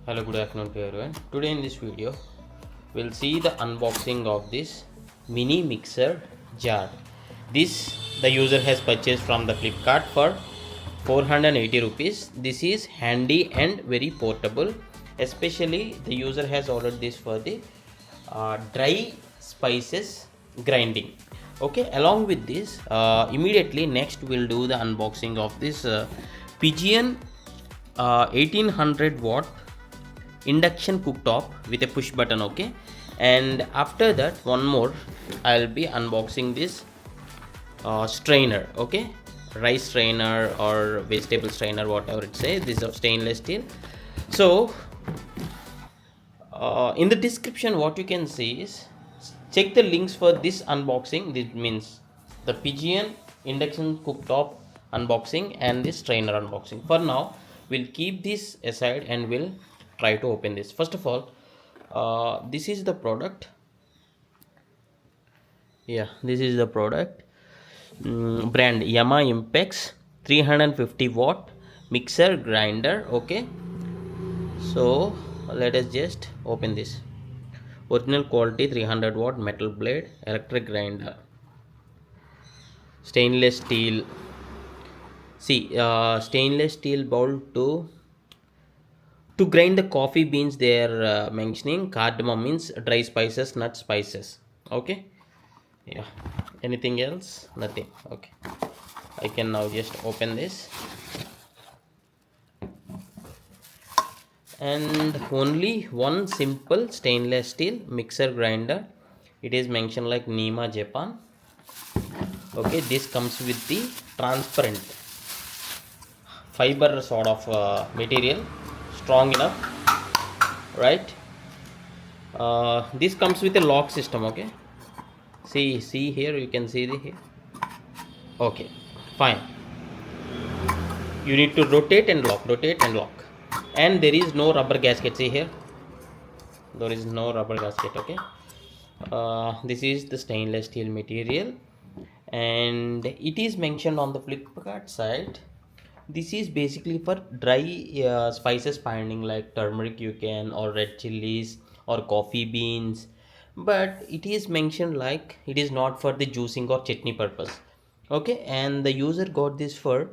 Hello, good afternoon to everyone. Today in this video we'll see the unboxing of this mini mixer jar. This the user has purchased from the Flipkart for 480 rupees. This is handy and very portable. Especially the user has ordered this for the dry spices grinding. Okay, along with this, immediately next we'll do the unboxing of this Pigeon 1800 watt induction cooktop with a push button. Okay, and after that one more I'll be unboxing this strainer. Okay, rice strainer or vegetable strainer, whatever it says. This is of stainless steel. So in the description what you can see is check the links for this unboxing. This means the Pigeon induction cooktop unboxing and this strainer unboxing. For now we'll keep this aside and we'll try to open this. First of all, this is the product. Yeah, this is the product. Brand Yama Impex 350 watt mixer grinder. Okay, so let us just open this. Original quality 300 watt metal blade electric grinder, stainless steel. See, stainless steel bowl to grind the coffee beans. They are mentioning cardamom means dry spices, nut spices. Okay, yeah. Anything else? Nothing. Okay, I can now just open this, and only one simple stainless steel mixer grinder. It is mentioned like Nima, Japan. Okay, this comes with the transparent fiber sort of material, strong enough, right? This comes with a lock system. Okay, see here, you can see the here. Okay, fine. You need to rotate and lock, and there is no rubber gasket. See here, there is no rubber gasket. Okay, this is the stainless steel material, and it is mentioned on the Flipkart side. This is basically for dry spices binding like turmeric you can, or red chilies, or coffee beans, but it is mentioned like it is not for the juicing or chutney purpose. Okay, and the user got this for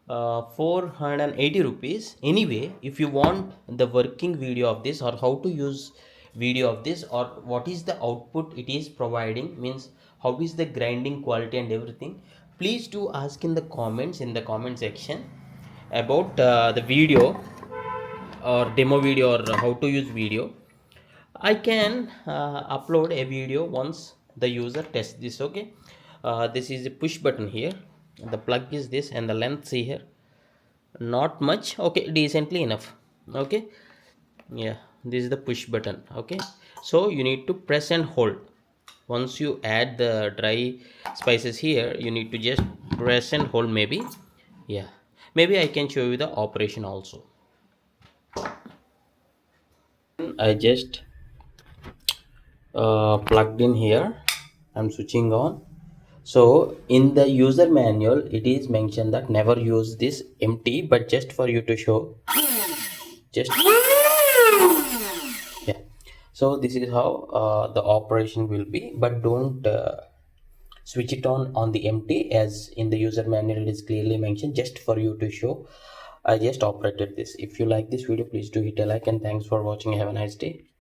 480 rupees. Anyway, if you want the working video of this, or how to use video of this, or what is the output it is providing, means how is the grinding quality and everything, please do ask in the comments, in the comment section, about the video or demo video or how to use video. I can upload a video once the user tests this. Okay, this is a push button here. The plug is this, and the length see here, not much. Okay, decently enough. Okay, yeah, this is the push button. Okay, so you need to press and hold. Once you add the dry spices here, you need to just press and hold. Maybe, yeah, maybe I can show you the operation also. I just plugged in here. I'm switching on. So in the user manual it is mentioned that never use this empty, but just for you to show, just yeah. So this is how the operation will be, but don't switch it on the empty, as in the user manual it is clearly mentioned. Just for you to show, I just operated this. If you like this video, please do hit a like, and thanks for watching. Have a nice day.